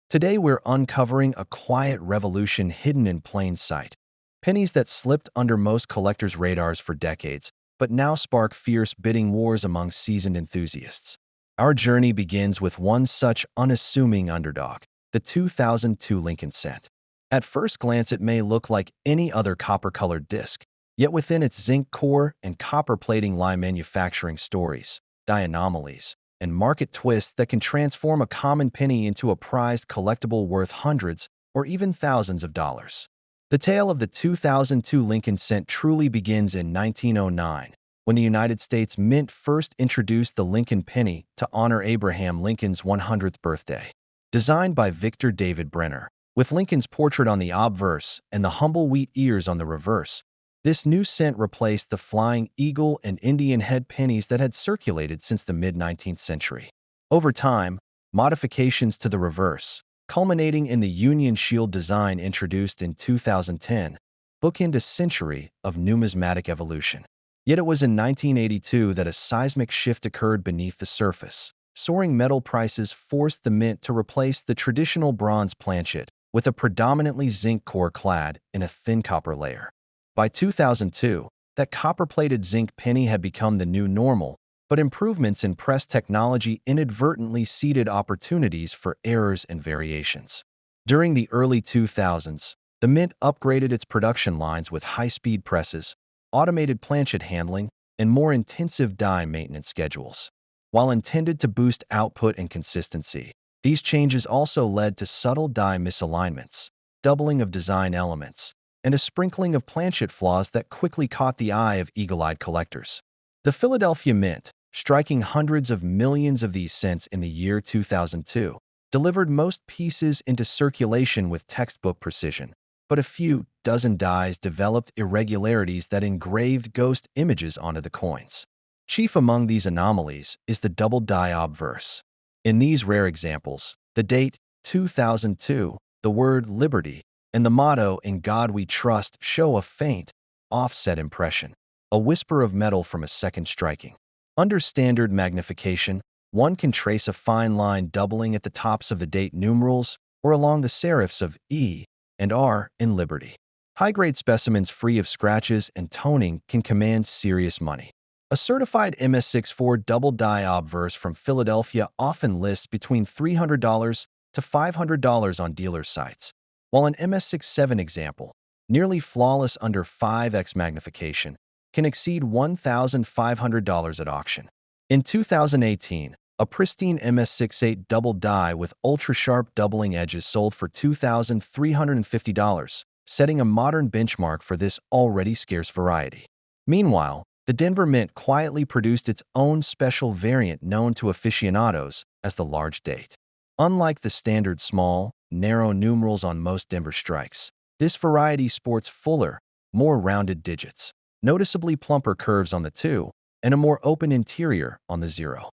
Today we're uncovering a quiet revolution hidden in plain sight. Pennies that slipped under most collectors' radars for decades, but now spark fierce bidding wars among seasoned enthusiasts. Our journey begins with one such unassuming underdog, the 2002 Lincoln Cent. At first glance it may look like any other copper-colored disc, yet within its zinc core and copper plating lie manufacturing stories, anomalies, and market twists that can transform a common penny into a prized collectible worth hundreds or even thousands of dollars. The tale of the 2002 Lincoln Cent truly begins in 1909, when the United States Mint first introduced the Lincoln penny to honor Abraham Lincoln's 100th birthday. Designed by Victor David Brenner, with Lincoln's portrait on the obverse and the humble wheat ears on the reverse, this new cent replaced the flying eagle and Indian head pennies that had circulated since the mid-19th century. Over time, modifications to the reverse, culminating in the Union Shield design introduced in 2010, bookend a century of numismatic evolution. Yet it was in 1982 that a seismic shift occurred beneath the surface. Soaring metal prices forced the mint to replace the traditional bronze planchet with a predominantly zinc core clad in a thin copper layer. By 2002, that copper-plated zinc penny had become the new normal, but improvements in press technology inadvertently seeded opportunities for errors and variations. During the early 2000s, the Mint upgraded its production lines with high-speed presses, automated planchet handling, and more intensive die maintenance schedules. While intended to boost output and consistency, these changes also led to subtle die misalignments, doubling of design elements, and a sprinkling of planchet flaws that quickly caught the eye of eagle-eyed collectors. The Philadelphia Mint, striking hundreds of millions of these cents in the year 2002, delivered most pieces into circulation with textbook precision, but a few dozen dies developed irregularities that engraved ghost images onto the coins. Chief among these anomalies is the double die obverse. In these rare examples, the date 2002, the word liberty, and the motto "In God We Trust" show a faint, offset impression, a whisper of metal from a second striking. Under standard magnification, one can trace a fine line doubling at the tops of the date numerals or along the serifs of E and R in Liberty. High-grade specimens free of scratches and toning can command serious money. A certified MS64 double die obverse from Philadelphia often lists between $300 to $500 on dealer sites, while an MS67 example, nearly flawless under 5x magnification, can exceed $1,500 at auction. In 2018, a pristine MS68 double die with ultra-sharp doubling edges sold for $2,350, setting a modern benchmark for this already scarce variety. Meanwhile, the Denver Mint quietly produced its own special variant known to aficionados as the large date. Unlike the standard small, narrow numerals on most Denver strikes, this variety sports fuller, more rounded digits, noticeably plumper curves on the 2, and a more open interior on the 0.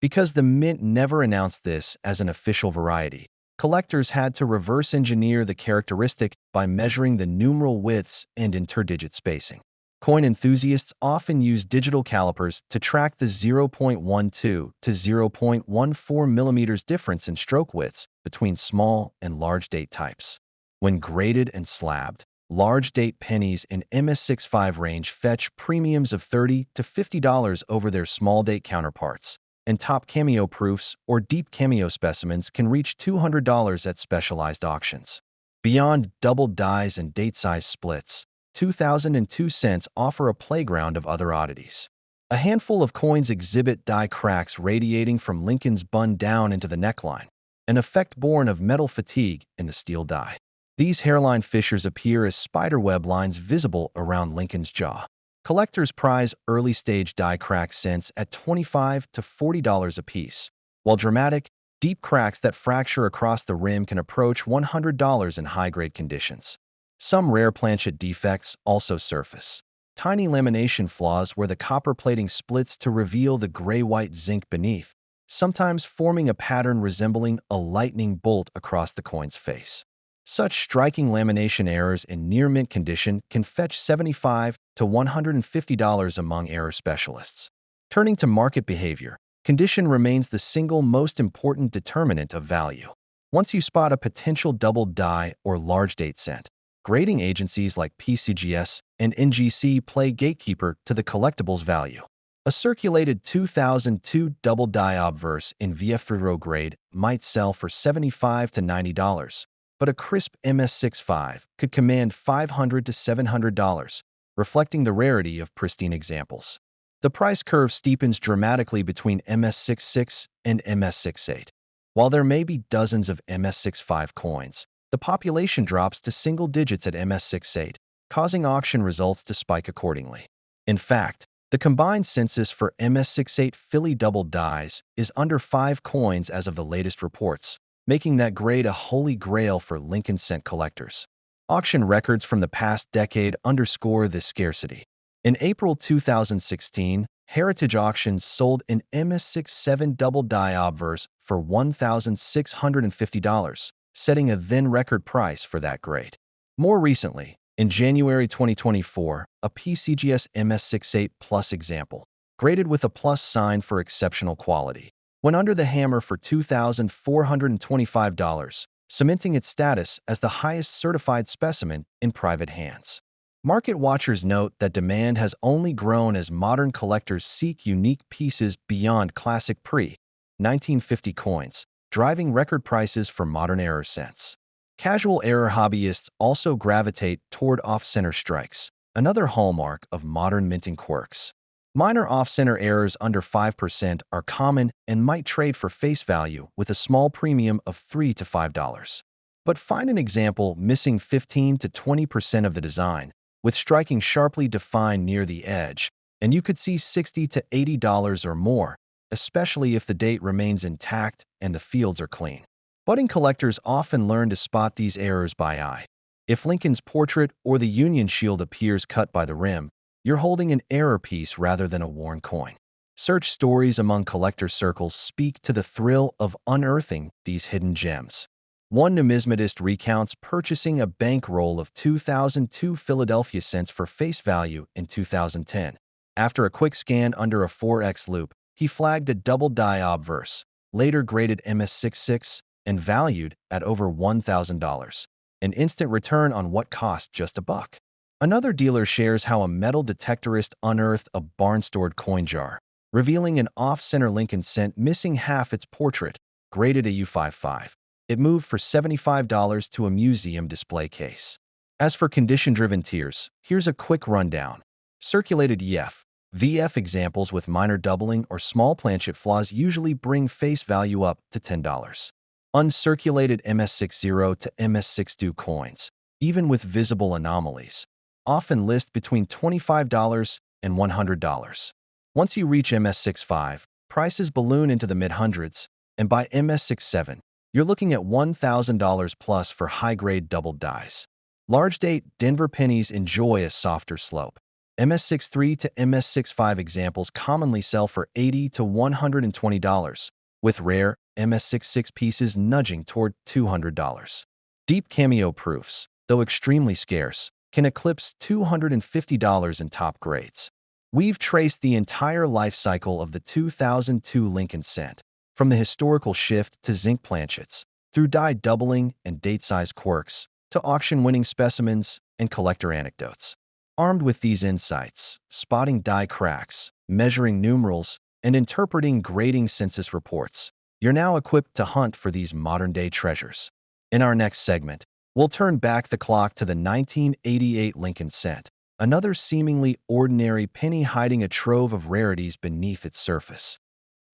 Because the Mint never announced this as an official variety, collectors had to reverse engineer the characteristic by measuring the numeral widths and interdigit spacing. Coin enthusiasts often use digital calipers to track the 0.12 to 0.14 millimeters difference in stroke widths between small and large date types. When graded and slabbed, large date pennies in MS65 range fetch premiums of $30 to $50 over their small date counterparts, and top cameo proofs or deep cameo specimens can reach $200 at specialized auctions. Beyond double dies and date size splits, 2002 cents offer a playground of other oddities. A handful of coins exhibit die cracks radiating from Lincoln's bun down into the neckline, an effect born of metal fatigue in the steel die. These hairline fissures appear as spiderweb lines visible around Lincoln's jaw. Collectors prize early-stage die crack cents at $25 to $40 apiece, while dramatic, deep cracks that fracture across the rim can approach $100 in high-grade conditions. Some rare planchet defects also surface. Tiny lamination flaws where the copper plating splits to reveal the gray-white zinc beneath, sometimes forming a pattern resembling a lightning bolt across the coin's face. Such striking lamination errors in near-mint condition can fetch $75 to $150 among error specialists. Turning to market behavior, condition remains the single most important determinant of value. Once you spot a potential double die or large date cent, grading agencies like PCGS and NGC play gatekeeper to the collectible's value. A circulated 2002 double die obverse in VF3 grade might sell for $75 to $90, but a crisp MS65 could command $500 to $700, reflecting the rarity of pristine examples. The price curve steepens dramatically between MS66 and MS68. While there may be dozens of MS65 coins, the population drops to single digits at MS68, causing auction results to spike accordingly. In fact, the combined census for MS68 Philly double dies is under 5 coins as of the latest reports, making that grade a holy grail for Lincoln cent collectors. Auction records from the past decade underscore this scarcity. In April 2016, Heritage Auctions sold an MS67 double die obverse for $1,650, setting a then-record price for that grade. More recently, in January 2024, a PCGS MS68 Plus example, graded with a plus sign for exceptional quality, went under the hammer for $2,425, cementing its status as the highest certified specimen in private hands. Market watchers note that demand has only grown as modern collectors seek unique pieces beyond classic pre-1950 coins, driving record prices for modern error cents. Casual error hobbyists also gravitate toward off-center strikes, another hallmark of modern minting quirks. Minor off-center errors under 5% are common and might trade for face value with a small premium of $3 to $5. But find an example missing 15 to 20% of the design, with striking sharply defined near the edge, and you could see $60 to $80 or more, especially if the date remains intact and the fields are clean. Budding collectors often learn to spot these errors by eye. If Lincoln's portrait or the Union Shield appears cut by the rim, you're holding an error piece rather than a worn coin. Search stories among collector circles speak to the thrill of unearthing these hidden gems. One numismatist recounts purchasing a bankroll of 2002 Philadelphia cents for face value in 2010. After a quick scan under a 4x loop, he flagged a double die obverse, later graded MS66, and valued at over $1,000, an instant return on what cost just $1. Another dealer shares how a metal detectorist unearthed a barn-stored coin jar, revealing an off-center Lincoln cent missing half its portrait, graded a U55. It moved for $75 to a museum display case. As for condition-driven tiers, here's a quick rundown. Circulated EF, VF examples with minor doubling or small planchet flaws usually bring face value up to $10. Uncirculated MS60 to MS62 coins, even with visible anomalies, often list between $25 and $100. Once you reach MS65, prices balloon into the mid-hundreds, and by MS67, you're looking at $1,000 plus for high-grade double dies. Large-date Denver pennies enjoy a softer slope. MS63 to MS65 examples commonly sell for $80 to $120, with rare MS66 pieces nudging toward $200. Deep cameo proofs, though extremely scarce, can eclipse $250 in top grades. We've traced the entire life cycle of the 2002 Lincoln cent, from the historical shift to zinc planchets, through die doubling and date-size quirks, to auction-winning specimens and collector anecdotes. Armed with these insights, spotting die cracks, measuring numerals, and interpreting grading census reports, you're now equipped to hunt for these modern-day treasures. In our next segment, we'll turn back the clock to the 1988 Lincoln cent, another seemingly ordinary penny hiding a trove of rarities beneath its surface.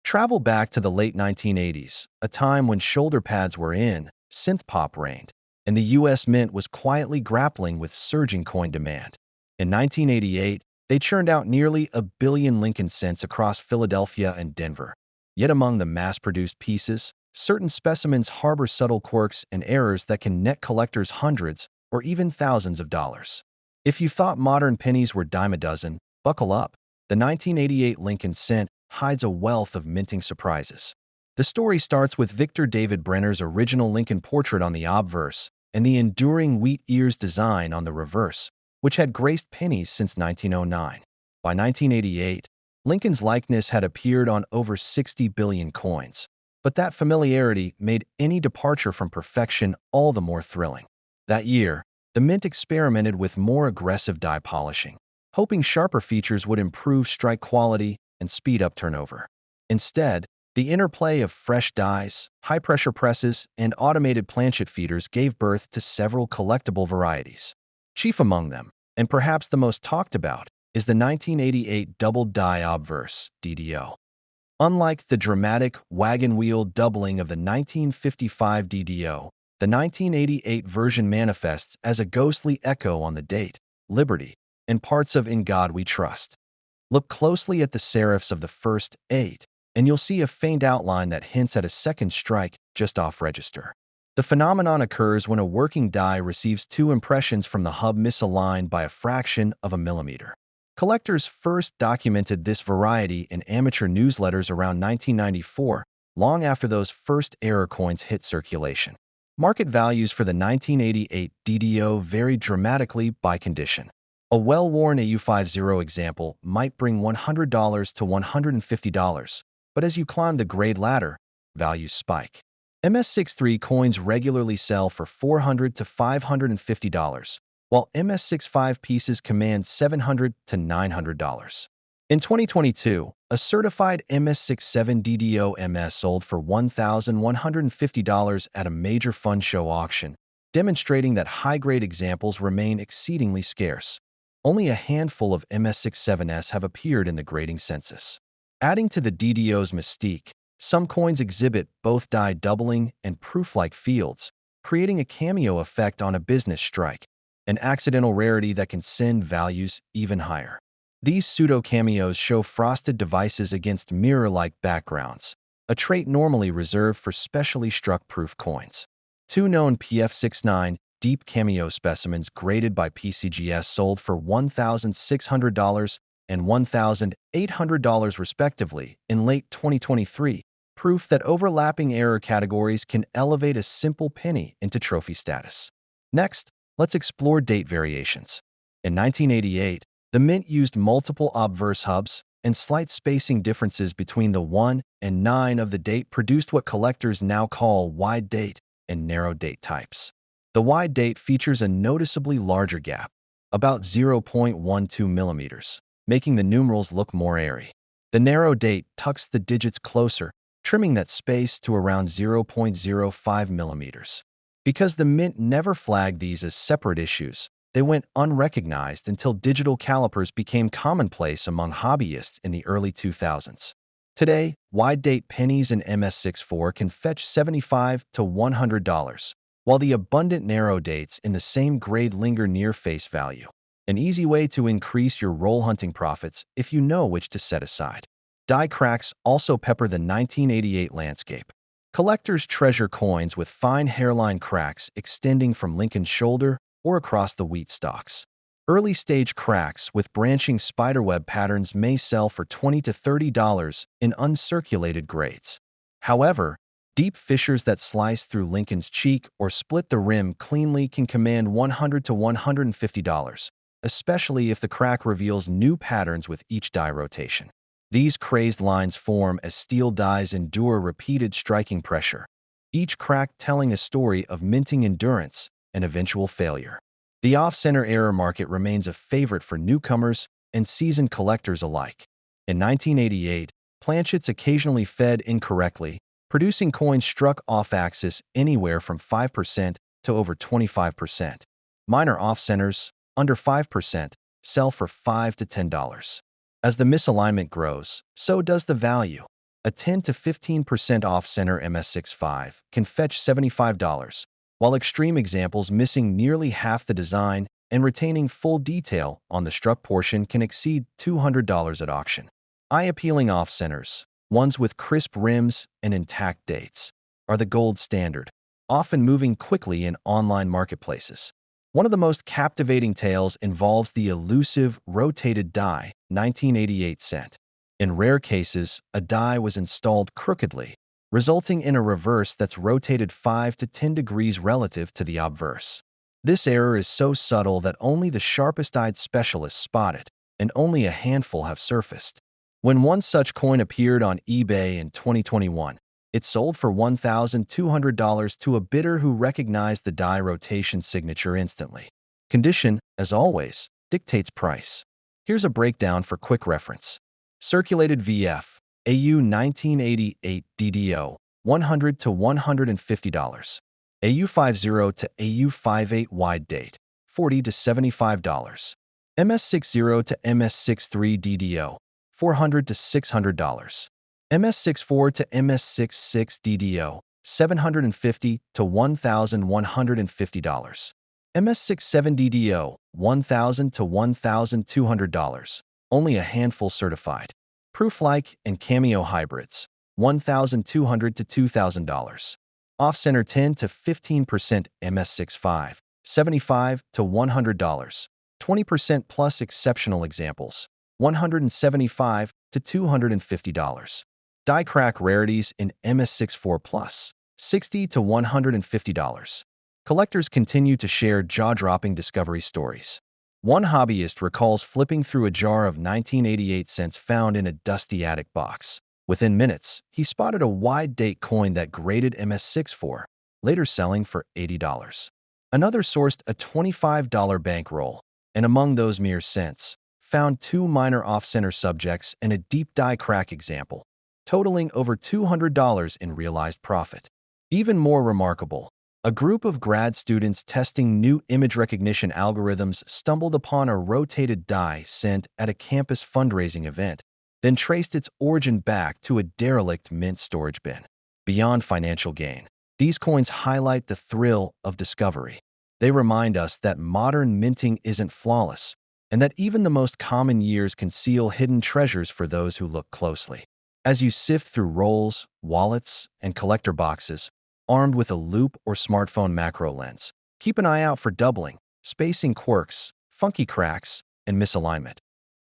Travel back to the late 1980s, a time when shoulder pads were in, synth pop reigned, and the U.S. Mint was quietly grappling with surging coin demand. In 1988, they churned out nearly 1 billion Lincoln cents across Philadelphia and Denver. Yet among the mass-produced pieces, certain specimens harbor subtle quirks and errors that can net collectors hundreds or even thousands of dollars. If you thought modern pennies were dime a dozen, buckle up. The 1988 Lincoln cent hides a wealth of minting surprises. The story starts with Victor David Brenner's original Lincoln portrait on the obverse and the enduring wheat ears design on the reverse, which had graced pennies since 1909. By 1988, Lincoln's likeness had appeared on over 60 billion coins, But that familiarity made any departure from perfection all the more thrilling. That year, the Mint experimented with more aggressive die polishing, hoping sharper features would improve strike quality and speed up turnover. Instead, the interplay of fresh dies, high-pressure presses, and automated planchet feeders gave birth to several collectible varieties. Chief among them, and perhaps the most talked about, is the 1988 Double Die Obverse (DDO). Unlike the dramatic wagon wheel doubling of the 1955 DDO, the 1988 version manifests as a ghostly echo on the date, liberty, and parts of In God We Trust. Look closely at the serifs of the first 8, and you'll see a faint outline that hints at a second strike just off register. The phenomenon occurs when a working die receives 2 impressions from the hub misaligned by a fraction of a millimeter. Collectors first documented this variety in amateur newsletters around 1994, long after those first error coins hit circulation. Market values for the 1988 DDO varied dramatically by condition. A well-worn AU50 example might bring $100 to $150, but as you climb the grade ladder, values spike. MS63 coins regularly sell for $400 to $550, while MS65 pieces command $700 to $900. In 2022, a certified MS67 DDO MS sold for $1,150 at a major fund show auction, demonstrating that high-grade examples remain exceedingly scarce. Only a handful of MS67s have appeared in the grading census. Adding to the DDO's mystique, some coins exhibit both die doubling and proof-like fields, creating a cameo effect on a business strike, an accidental rarity that can send values even higher. These pseudo-cameos show frosted devices against mirror-like backgrounds, a trait normally reserved for specially struck proof coins. 2 known PF69 deep cameo specimens graded by PCGS sold for $1,600 and $1,800 respectively in late 2023, proof that overlapping error categories can elevate a simple penny into trophy status. Next, let's explore date variations. In 1988, the Mint used multiple obverse hubs, and slight spacing differences between the 1 and 9 of the date produced what collectors now call wide date and narrow date types. The wide date features a noticeably larger gap, about 0.12 millimeters, making the numerals look more airy. The narrow date tucks the digits closer, trimming that space to around 0.05 millimeters. Because the Mint never flagged these as separate issues, they went unrecognized until digital calipers became commonplace among hobbyists in the early 2000s. Today, wide-date pennies and MS64 can fetch $75 to $100, while the abundant narrow dates in the same grade linger near face value. An easy way to increase your roll hunting profits if you know which to set aside. Die cracks also pepper the 1988 landscape. Collectors treasure coins with fine hairline cracks extending from Lincoln's shoulder or across the wheat stalks. Early-stage cracks with branching spiderweb patterns may sell for $20 to $30 in uncirculated grades. However, deep fissures that slice through Lincoln's cheek or split the rim cleanly can command $100 to $150, especially if the crack reveals new patterns with each die rotation. These crazed lines form as steel dies endure repeated striking pressure, each crack telling a story of minting endurance and eventual failure. The off-center error market remains a favorite for newcomers and seasoned collectors alike. In 1988, planchets occasionally fed incorrectly, producing coins struck off-axis anywhere from 5% to over 25%. Minor off-centers, under 5%, sell for $5 to $10. As the misalignment grows, so does the value. A 10 to 15% off-center MS65 can fetch $75, while extreme examples missing nearly half the design and retaining full detail on the struck portion can exceed $200 at auction. Eye-appealing off-centers, ones with crisp rims and intact dates, are the gold standard, often moving quickly in online marketplaces. One of the most captivating tales involves the elusive rotated die 1988 cent. In rare cases, a die was installed crookedly, resulting in a reverse that's rotated 5 to 10 degrees relative to the obverse. This error is so subtle that only the sharpest-eyed specialists spot it, and only a handful have surfaced. When one such coin appeared on eBay in 2021, It sold for $1,200 to a bidder who recognized the die rotation signature instantly. Condition, as always, dictates price. Here's a breakdown for quick reference. Circulated VF, AU 1988 DDO, $100 to $150. AU 50 to AU 58 wide date, $40 to $75. MS60 to MS63 DDO, $400 to $600. MS64 to MS66 DDO, $750 to $1,150. MS67 DDO, $1,000 to $1,200. Only a handful certified. Proof-like and Cameo hybrids, $1,200 to $2,000. Off-center 10 to 15% MS65, $75 to $100. 20% plus exceptional examples, $175 to $250. Die crack rarities in MS64 Plus, $60 to $150. Collectors continue to share jaw-dropping discovery stories. One hobbyist recalls flipping through a jar of 1988 cents found in a dusty attic box. Within minutes, he spotted a wide-date coin that graded MS64, later selling for $80. Another sourced a $25 bankroll, and among those mere cents, found two minor off-center subjects and a deep die crack example, totaling over $200 in realized profit. Even more remarkable, a group of grad students testing new image recognition algorithms stumbled upon a rotated die sent at a campus fundraising event, then traced its origin back to a derelict mint storage bin. Beyond financial gain, these coins highlight the thrill of discovery. They remind us that modern minting isn't flawless, and that even the most common years conceal hidden treasures for those who look closely. As you sift through rolls, wallets, and collector boxes, armed with a loupe or smartphone macro lens, keep an eye out for doubling, spacing quirks, funky cracks, and misalignment.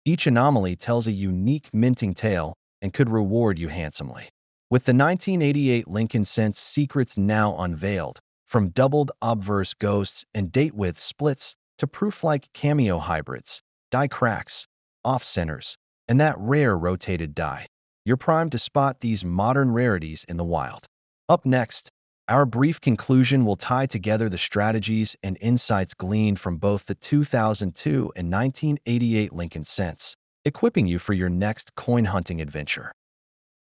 Each anomaly tells a unique minting tale and could reward you handsomely. With the 1988 Lincoln Cents secrets now unveiled, from doubled obverse ghosts and date-width splits to proof-like Cameo hybrids, die cracks, off-centers, and that rare rotated die, you're primed to spot these modern rarities in the wild. Up next, our brief conclusion will tie together the strategies and insights gleaned from both the 2002 and 1988 Lincoln Cents, equipping you for your next coin hunting adventure.